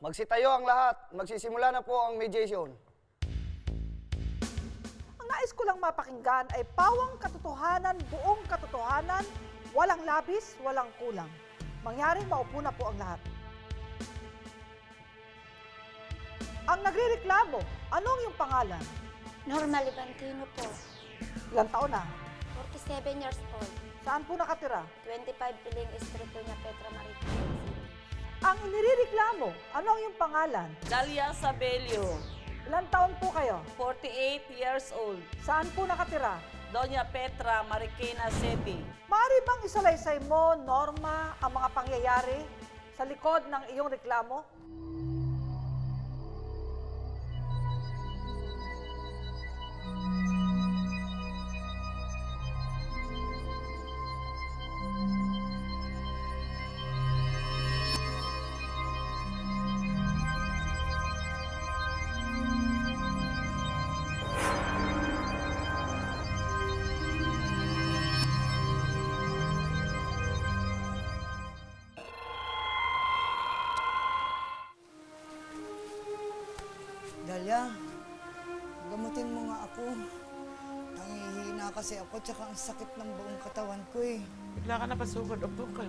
Magsitayo ang lahat. Magsisimula na po ang mediation. Ang nais ko lang mapakinggan ay pawang katotohanan, buong katotohanan, walang labis, walang kulang. Mangyaring maupo na po ang lahat. Ang nagrereklamo, anong yung pangalan? Norma Levantino po. Ilang taon na? 47 years old. Saan po nakatira? 25 Piling Street po niya, Petra Marita. Ang inireklamo, anong yung pangalan? Dalia Sabelio, Ilang taon po kayo? 48 years old. Saan po nakatira? Doña Petra Marikina City. Maaari bang isalaysay mo, Norma, ang mga pangyayari sa likod ng iyong reklamo? Dalia, gamutin mo nga ako. Nangihina kasi ako, tsaka ang sakit ng buong katawan ko eh. Bigla ka na pasugod, doktor ka.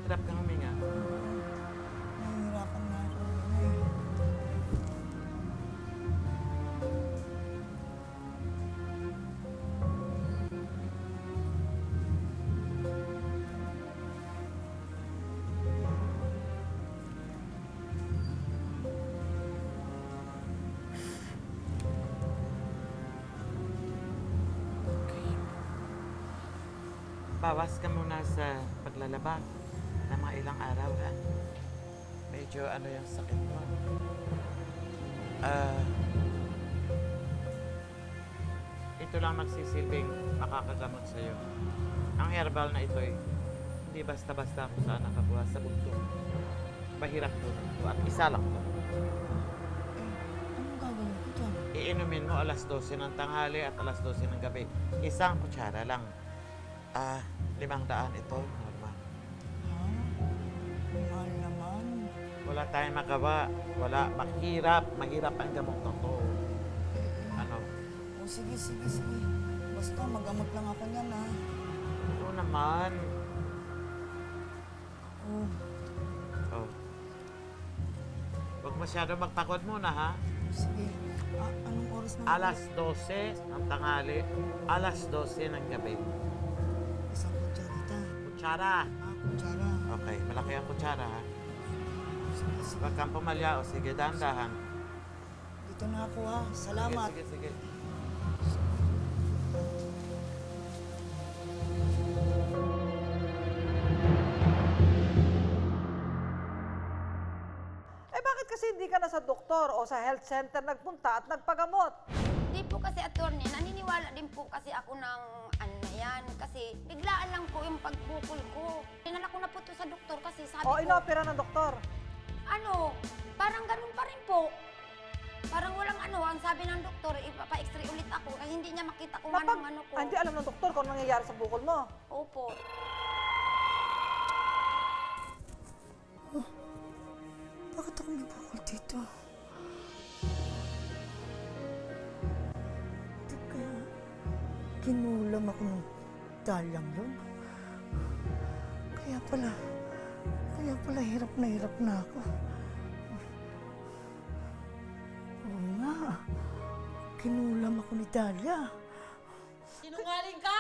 Hirap kang huminga. Nahihirapan na ako. Eh. Okay. Bawas ka muna sa paglalaba ng mga ilang araw, ha? Medyo ano yung sakit mo. Ito lang magsisilbing makakagamot sa'yo. Ang herbal na ito hindi basta-basta kung saan nakabuha sa bugtong. Mahirap po ito at isa lang to. Anong gagawin ko dyan? Iinumin mo alas 12 ng tanghali at alas 12 ng gabi. Isang kutsara lang. 500 ito, Norma. Ha? Mahal naman. Wala tayong magawa. Wala. Mahirap ang gamot na to. Ano? O sige. Basta magamot lang ako niyan ha. Oo naman. Oh, Oh. Huwag masyado magpakod muna, ha? sige. Anong oras na? Alas 12 ng tanghali, alas 12 ng gabi. Isang kutsarita. Kutsara. Kutsara. Okay, malaki ang kutsara, ha? Sige. Huwag kang pumalya. O sige, dahan-dahan. Dito na ako ha. Salamat. Sige. Bakit kasi hindi ka na sa doktor o sa health center nagpunta at nagpagamot? Di po kasi, attorney, naniniwala din po kasi ako ng ano na yan. Kasi biglaan lang po yung pagbukol ko. Dinala ko na po to sa doktor kasi sabi O ko, inopera ng doktor? ano, parang ganun pa rin po. Parang walang ano, ang sabi ng doktor, ipapa-x-ray ulit ako kasi hindi niya makita kung anong ano ko. Hindi alam ng doktor kung anong nangyayari sa bukol mo. Opo. Bakit ako may bukol dito? Di kaya kinulam ako ng dalyang yun? Kaya pala hirap na ako. Oo nga, kinulam ako ni Dalia. Sinungaling ka?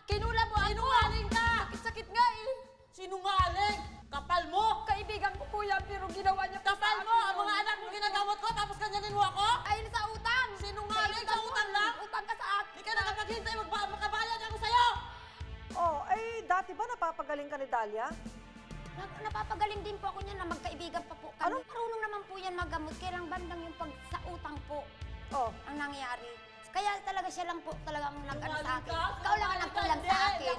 Kinulam mo ako! Sinungaling ka! Sakit-sakit nga eh! Sinungaling! Kapal mo! Kaibigan ko po yan, pero ginawa niya Kapal mo! Ang mga anak mo ginagamot ko tapos ganyanin mo ako? Ay, sa utang! Sinungaling sa utang lang? Utang ka sa akin! Hindi ka nakapaghintay, makabayad ako sa'yo! Dati ba napapagaling ka ni Dalia? Napapagaling din po ako niyan na magkaibigan pa po kami. Marunong naman po yan magamot, kaya lang bandang yung pag sa utang po ang nangyari. Kaya talaga siya lang po talagang nag-ano sa akin. Ikaw lang ang nagkulang sa akin.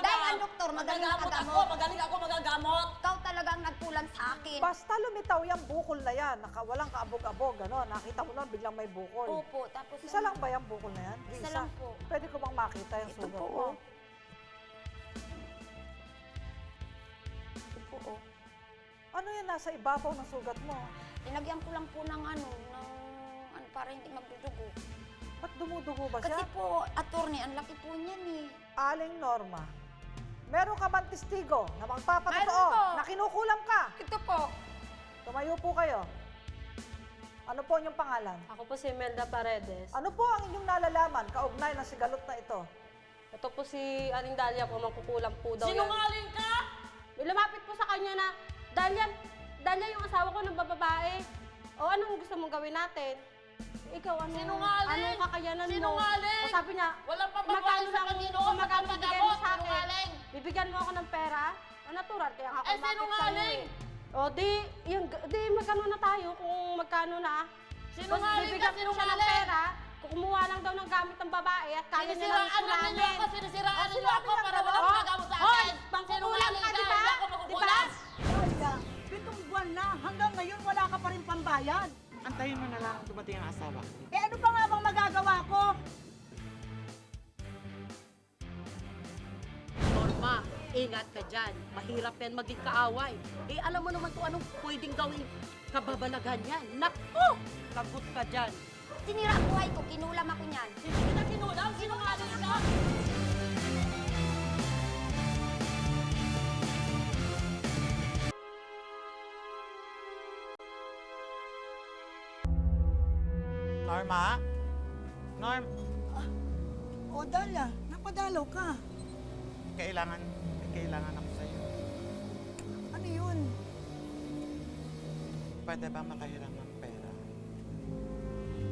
Dahil ang doktor magaling magagamot. Magaling ako magagamot. Ikaw talaga talaga ang nagkulang sa akin. Basta lumitaw yung bukol na yan, walang kaabog-abog, gano'n. Nakita mo nun, biglang may bukol. Opo, tapos... Isa lang ba yung bukol na yan? Isa lang po. Pwede ko bang makita yung Ito sugat po, mo? oh. Ito po, oh. Ano yan nasa ibabaw ng sugat mo? Linagyan ko lang po ng ano, para hindi magdudugo. Ba't dumudugo ba siya? Kasi po, attorney, ang laki po niyan eh. Aling Norma, meron ka bang testigo na Mayroon magpapatotoo po. na kinukulam ka? Ito po. Tumayo po kayo. Ano po inyong pangalan? Ako po si Melda Paredes. Ano po ang inyong nalalaman kaugnay ng sigalot na ito? Ito po si Aling Dalia po, magkukulang po daw yan. Sinungaling ka? May lumapit po sa kanya na, Dalia yung asawa ko ng babae. O anong gusto mong gawin natin? Ikaw, Sinungaling! anong kakayanan mo? Sinungaling! O sabi niya, Walang pababae magkano sa lang, kanino, kung magkano magpapagamo, bibigyan mo sa akin? sinungaling! Bibigyan mo ako ng pera? O natural, kaya nga ako Eh, lumapit sinungaling! sa'yo eh. O di magkano na tayo kung magkano na. Sinungaling ka, Bibigyan ko siya ng sinungaling! pera, kumuha lang daw ng gamit ng babae at kaya niya lang Sinisiraan lang ninyo ako, sinisiraan ninyo ako para walang Oh, magagamo sa hoy, akin! pangkukulang ka, di ba? Hindi ako Di ba? magkukulang! Dalia, 7 buwan na, hanggang ngayon wala ka pa rin pambayad. Antayin mo na lang dumating ang asawa. Eh ano pa nga bang magagawa ko? Norma, ingat ka dyan. Mahirap yan maging kaaway. Eh, alam mo naman kung anong pwedeng gawing kababalaghan yan. Naku! Lagot ka dyan. Sinira ang buhay ko, kinulam ako niyan. Hindi kita kinulam, sinungaling ka! Norma? O Dalia, napadalaw ka. Kailangan ako sa'yo. Ano yun? Pwede ba makahiram ng pera?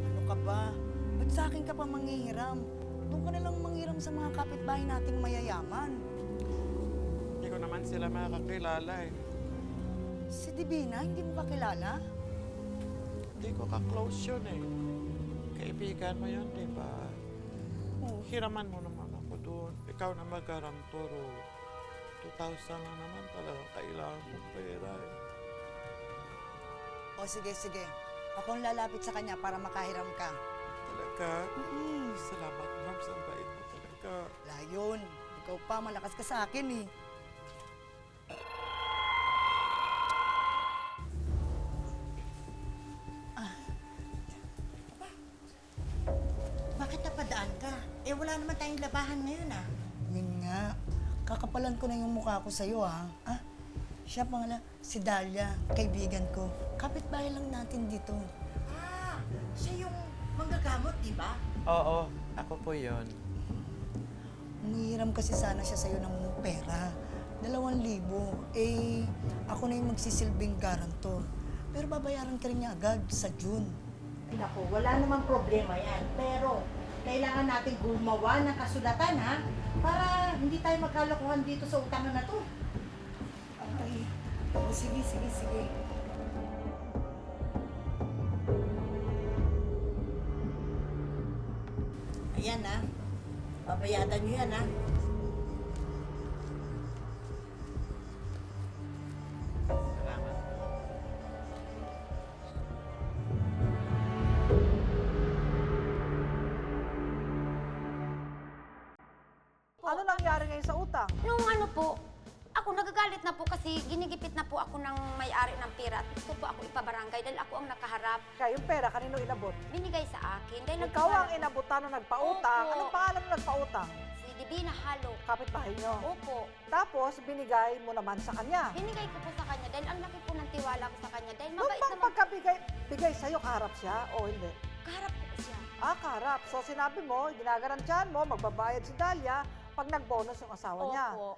Ano ka ba? Ba't sa akin ka pa manghihiram? Doon ka na lang manghiram sa mga kapitbahay nating mayayaman. Hindi ko naman sila makakilala eh. Si Divina, hindi mo kakilala? Hindi ko ka-close yun eh. Kaibigan mo yun, di ba? Oo. Hiraman mo naman ako doon. Ikaw na mag-garantor oh. 2,000 lang naman talaga kailangan kong pera eh. O sige. Ako ang lalapit sa kanya para makahiram ka. Talaga? Salamat, ma'am. Sa bait mo talaga. Layon, ikaw pa, malakas ka sa akin eh. Bakit napadaan ka? Eh, wala naman tayong labahan ngayon, ah. Yun nga, kakapalan ko na yung mukha ko sa'yo ha. Ah, siya pangala, si Dalia, kaibigan ko. Kapitbahay lang natin dito. Ah, siya yung manggagamot, di ba? Oo, ako po yun. Nangihiram kasi sana siya sa'yo ng pera. 2,000. Eh, ako na yung magsisilbing garantor. Pero babayaran ka rin niya agad sa June. Naku, wala namang problema yan. Pero, kailangan natin gumawa ng kasulatan, ha? Para hindi tayo magkalokohan dito sa utangan na to. Ay, oh, sige. Ayan, ha? Babayadan nyo yan, ha? Salamat. Ano nangyari ngayon sa utang? Nung ano po, ako nagagalit na po kasi ginigipit na po ako ng may-ari ng pera at gusto po ako ipabarangay dahil ako ang nakaharap. Kaya yung pera, kanino inabot? Binigay sa akin dahil Ikaw ang nagtiwala- inabutan na nagpautang. Opo. Anong pangalan ng nagpautang? Si Divina Halo. Kapitbahay nyo. Opo. Tapos, binigay mo naman sa kanya. Binigay ko po sa kanya dahil ang laki po ng tiwala ko sa kanya dahil Nung mabait bang naman. pagkabigay sa'yo, kaharap siya o hindi? Kaharap ko po siya. Ah, kaharap. So, sinabi mo, ginagarantiyan mo, magbabayad si Dalia pag nag-bonus yung asawa niya. Opo.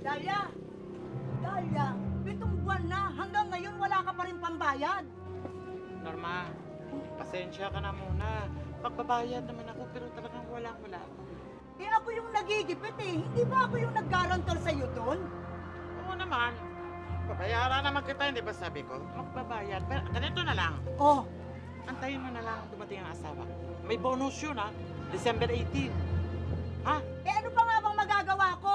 Dalia, 7 buwan na, hanggang ngayon wala ka pa rin pambayad. Norma, pasensya ka na muna. Pagbabayad naman ako pero talagang wala ako. Eh ako yung nagigipit eh, hindi ba ako yung nag-garantor sa'yo doon? Oo naman. Babayaran naman kita, hindi ba sabi ko? Magbabayad. Pero ganito na lang. Oh, Antayin mo na lang dumating ang asawa. May bonus yun ha. December 18. Ha? eh ano pa nga bang magagawa ko?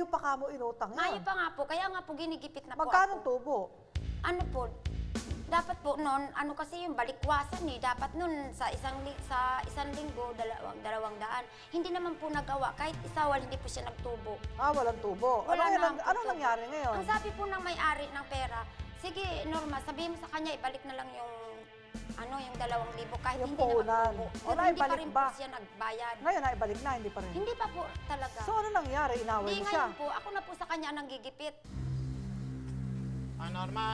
mayo pa ka mo inutang Mayo yan. pa nga po, kaya nga po ginigipit na po Magkano ako. tubo? Ano po, dapat po noon, ano kasi yung balikwasan eh, dapat noon sa isang linggo, 200. Hindi naman po nagawa, kahit isawal, hindi po siya nagtubo. Walang tubo. Wala ano, na po ano tubo. nangyari ngayon? Ang sabi po ng may-ari ng pera, sige Norma, sabihin mo sa kanya, ibalik na lang yung yung 2,000 kahit Yung hindi naman puhunan. tubo. O, Pero hindi pa naibalik rin ba? po siya nagbayad. Ngayon na ibalik na, hindi pa rin. Hindi pa po talaga. So ano nangyari? Inaway Hindi mo siya? ngayon po, ako na po sa kanya ang nanggigipit. Norma,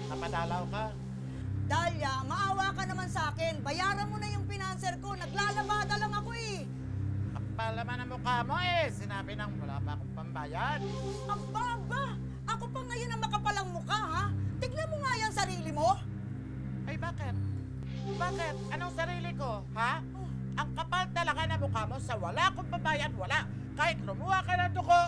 napadalaw ka. Dalia, maawa ka naman sa akin. Bayaran mo na yung pinanser ko. Naglalabada lang ako eh. Kapal naman ang mukha mo eh. Sinabi nang wala pa akong pambayad. Aba! Ako pa ngayon ang makapalang mukha, ha? Tignan mo nga yung sarili mo. Ay, bakit? Bakit? Anong sarili ko, ha? Ang kapal talaga na mukha mo sa wala akong pambayad, wala. Kahit lumuha ka ng duko,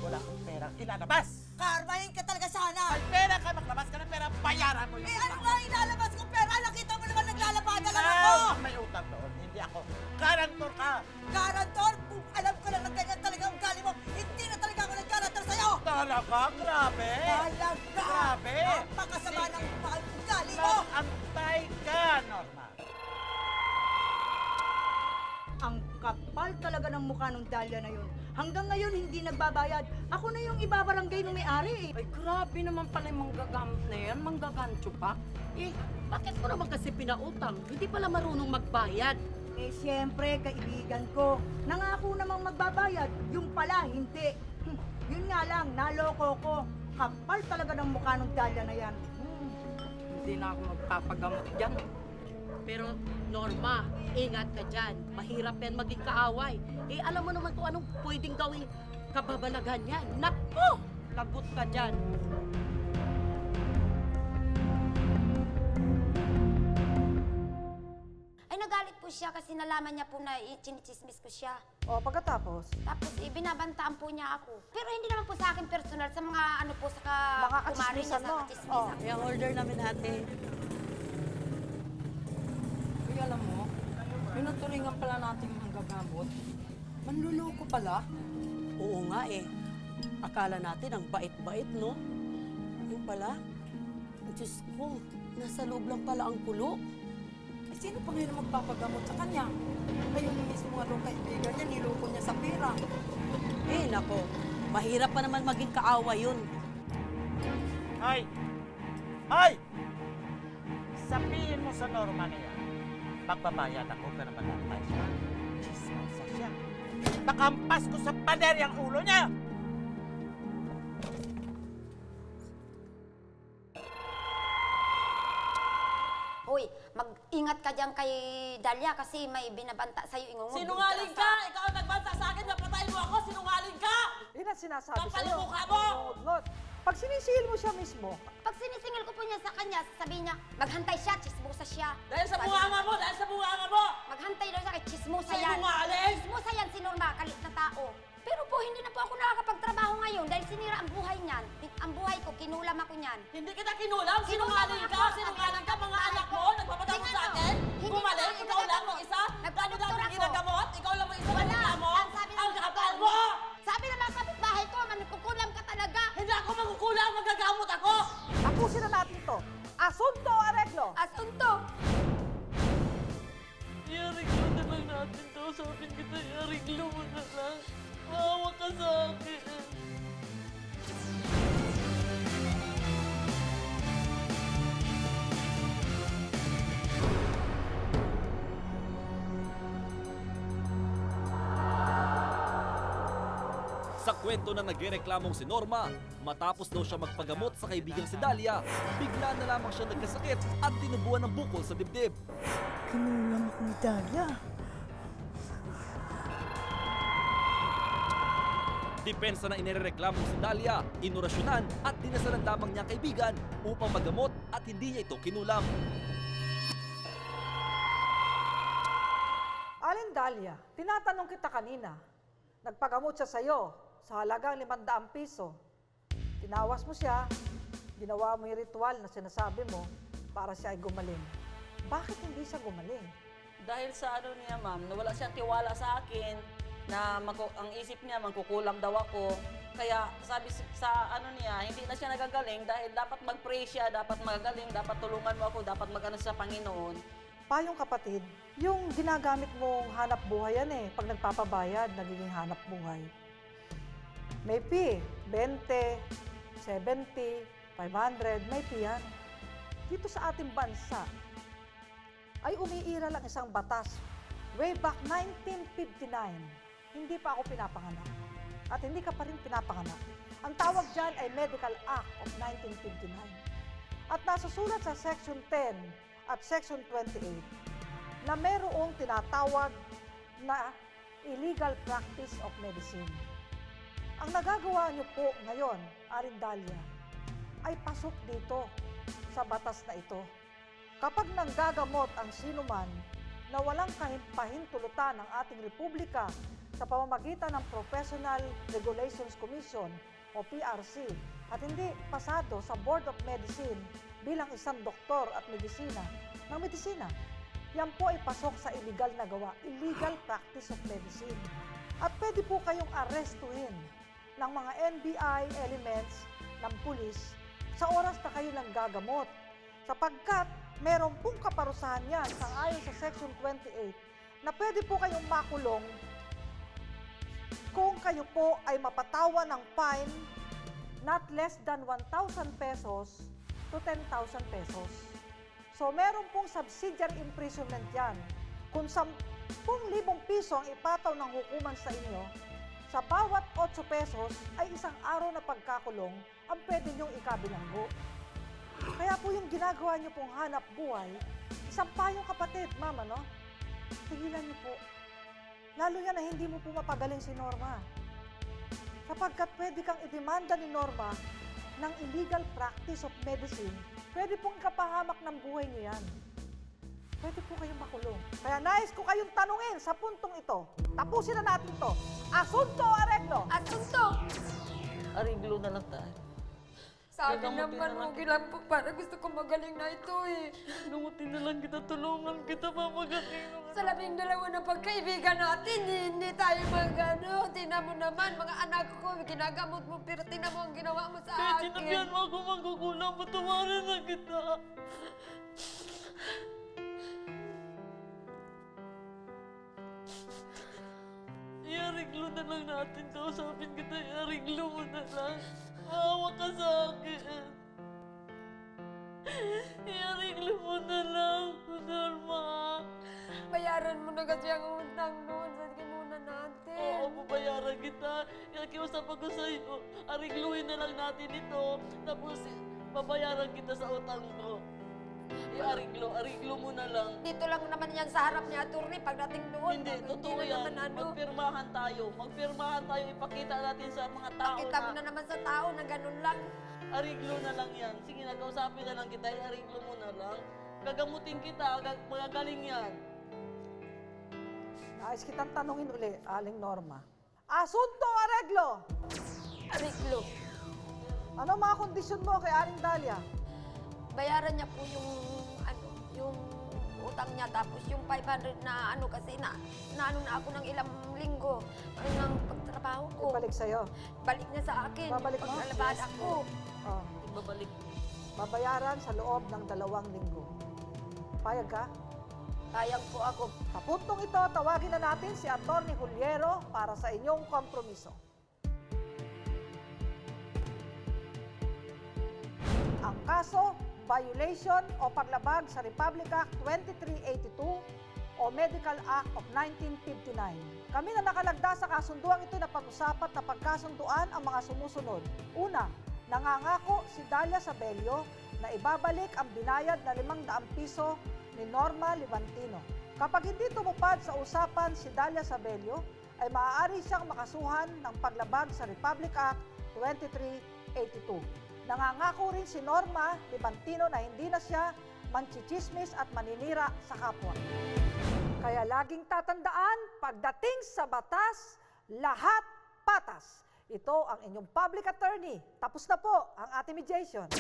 wala akong perang ilalabas. Karmahin ka talaga sana. May pera ka, maglabas ka ng pera, bayaran mo yung Eh ano utang nga mo. ilalabas ko pera? Nakita mo naman naglalabada lang ako. May utang doon, hindi ako. Garantor ka. Garantor, kung alam ko lang na ganyan talaga ang ugali mo, hindi na talaga ako nag-garantor sa'yo. Talaga? Grabe. Talaga. Grabe. Napakasama Sige. ng ugali mo. Mag-antay ka, Norma. Ang kapal talaga ng mukha ng Dalia na yun. Hanggang ngayon hindi nagbabayad. Ako na yung ibabarangay ng may-ari. Ay, grabe naman pala yung manggagamit na yan. Manggagancho pa. Eh, bakit mo naman kasi pinautang? Hindi pala marunong magbayad. Eh siyempre, kaibigan ko. Nangako namang magbabayad. Yung pala, hindi. Yun nga lang, naloko ko. Kapal talaga ng mukha ng Dalia na yan. Hindi na ako magpapagamot dyan. Pero, Norma, ingat ka dyan. Mahirap yan maging kaaway. Eh, alam mo naman kung anong pwedeng gawing kababalaghan yan. Naku! Lagot ka dyan. Ay nagalit po siya kasi nalaman niya po na chinichismis ko siya. O, pagkatapos? Tapos binabantaan po niya ako. Pero hindi naman po sa akin personal, sa mga ano po, sa Mga kumari niya, kachismisan sa mo. kachismisan. Yung order namin ate. Uy, alam mo, pinutulingan pala natin ang gagamot. Manluloko pala. Oo nga eh. Akala natin ang bait-bait, no? Yung pala, Diyos ko, nasa loob lang pala ang kulo. Eh, sino pa ngayon ang magpapagamot sa kanya? Ayun yung mismo nga daw kaibigan niya, niloko niya sa pera. Eh, nako. Mahirap pa naman maging kaawa yun. Ay! Ay! Sabihin mo sa Norma na yan, magbabayad ako pero mag-antay siya. Chismosa siya. Nakampas ko sa pader yung ulo niya! Hoy, mag-ingat ka dyan kay Dalia kasi may binabanta sa'yo. Ingungod Sinungaling ka! Ikaw ang nagbanta sa akin, napatayin mo ako! Sinungaling ka! Yun ang sinasabi Kapal sa'yo. ang mukha mo! Ngunod. Pag sinisihil mo siya mismo, Pag sinisingil ko po niya sa kanya, sasabihin niya, maghantay siya, chismosa siya. Dahil sa Sabi bunganga niya, mo! Dahil sa bunganga mo! Maghantay daw siya kay chismosa yan. Sinungaling! Chismosa yan si Norma, kalit na tao. Pero po, hindi na po ako nakakapagtrabaho ngayon dahil sinira ang buhay niyan. Ang buhay ko, kinulam ako niyan. Hindi kita kinulam! Sinungaling ka! Sinungaling ka! Mga anak mo! Nagpapagamot sa akin! Gumaling! Ikaw lang mag-isa! Dami-dami ginagamot! Ikaw lang mag-isa! Wala! mo! Ang sabi ng Ang mga kapal mo! Sabi ng mga kapitbahay ko, manikukulam ka talaga. Hindi ako magkukulang! Magagamot ako! tapusin na natin to. Asunto o areglo? Asunto! I-ariglo na lang natin to. Sabi kita, i-ariglo mo na lang. Maawa ka sa akin. Sa kwento na nagreklamong si Norma, matapos daw siya magpagamot sa kaibigang si Dalia, bigla na lamang siya nagkasakit at tinubuan ng bukol sa dibdib. Kinulam ako ni Dalia. Depensa na inireklamong si Dalia, inorasyonan at dinasalan lamang niyang kaibigan upang magamot at hindi niya ito kinulam. Alin Dalia, tinatanong kita kanina. Nagpagamot siya sa'yo sa halagang 500 piso. Tinawas mo siya, ginawa mo yung ritual na sinasabi mo para siya ay gumaling. Bakit hindi siya gumaling? Dahil sa ano niya, ma'am, nawala siyang tiwala sa akin na ang isip niya, magkukulam daw ako. Kaya sabi sa ano niya, hindi na siya nagagaling dahil dapat mag-pray siya, dapat magagaling, dapat tulungan mo ako, dapat mag-ano sa Panginoon. Payong kapatid, yung ginagamit mong hanap buhay yan eh. Pag nagpapabayad, nagiging hanap buhay. May fee, 20, 70, 500, may fee yan. Dito sa ating bansa, ay umiira lang isang batas. Way back 1959, hindi pa ako pinapanganak. At hindi ka pa rin pinapanganak. Ang tawag dyan ay Medical Act of 1959. At nasusulat sa Section 10 at Section 28 na mayroong tinatawag na illegal practice of medicine. Ang nagagawa niyo po ngayon, Aling Dalia, ay pasok dito sa batas na ito. Kapag nanggagamot ang sinuman na walang pahintulutan ng ating republika sa pamamagitan ng Professional Regulations Commission o PRC at hindi pasado sa Board of Medicine bilang isang doktor at medisina, yan po ay pasok sa illegal na gawa, illegal practice of medicine. At pwede po kayong arestuhin ng mga NBI elements ng pulis sa oras na kayo nanggagamot sapagkat meron pong kaparusahan yan sang-ayon sa Section 28 na pwede po kayong makulong kung kayo po ay mapatawa ng fine not less than 1,000 pesos to 10,000 pesos. So meron pong subsidiary imprisonment yan. Kung 10,000 piso ang ipataw ng hukuman sa inyo, sa bawat 8 pesos ay isang araw na pagkakulong ang pwede niyong ikabilanggo. Kaya po yung ginagawa niyo pong hanap buhay, isang payong kapatid, mama, no? Tigilan niyo po. Lalo yan na hindi mo po mapagaling si Norma. Sapagkat pwede kang idemanda ni Norma ng illegal practice of medicine, pwede pong ikapahamak ng buhay niyo yan. Pwede po kayong makulong. Kaya nais ko kayong tanungin sa puntong ito. Tapusin na natin to. Asunto o areglo? Asunto! Ariglo na lang tayo. Sabi naman mo, gilang po, para gusto ko magaling na ito eh. Lumutin na lang kita, tulungan kita, mamagaling. Sa 12 na pagkaibigan natin, hindi tayo magano. Tingnan mo naman, mga anak ko, ginagamot mo, pero tingnan mo ang ginawa mo sa Kahit akin. sinabihan mo ako magkukulang, patawarin na kita. Iariglo na lang natin, kausapin kita, iariglo mo na lang. Maawa ka sa akin. Iariglo mo na lang, Norma. Bayaran mo na kasi ang utang noon sa kinuna natin. Oo, babayaran kita. Nakiusap ako sa'yo. Arigluhin na lang natin ito. Tapos, babayaran kita sa utang ko. Ariglo mo na lang. Dito lang naman yan sa harap ni attorney pagdating doon. Hindi, totoo yan. Magpirmahan tayo. Magpirmahan tayo. Ipakita natin sa mga tao Pakita mo na naman sa tao na ganun lang. Ariglo na lang yan. Sige, nakausapin na lang kita. Ariglo mo na lang. Gagamutin kita. Magagaling yan. Nais kitang tanungin uli, Aling Norma. Asunto o areglo? Ariglo. Ano mga kondisyon mo kay Aling Dalia? Bayaran niya po yung utang niya. Tapos yung 500 na kasi na ako ng ilang linggo ng pagtrabaho ko. Ibalik sa'yo. Balik niya sa akin. Babalik mo? Paglalabada ko. Oh. Ibabalik. Babayaran sa loob ng 2 linggo. Payag ka? Kayang po ako. Sa puntong ito, tawagin na natin si Atty. Juliero para sa inyong kompromiso. Ang kaso, violation o paglabag sa Republic Act 2382 o Medical Act of 1959. Kami na nakalagda sa kasunduang ito na pag-usapat na pagkasunduan ang mga sumusunod. Una, nangangako si Dalia Sabelio na ibabalik ang binayad na 500 piso ni Norma Levantino. Kapag hindi tumupad sa usapan si Dalia Sabelio, ay maaari siyang makasuhan ng paglabag sa Republic Act 2382. Nangangako rin si Norma Levantino na hindi na siya manchichismis at maninira sa kapwa. Kaya laging tatandaan, pagdating sa batas, lahat patas. Ito ang inyong public attorney. Tapos na po ang ating mediation.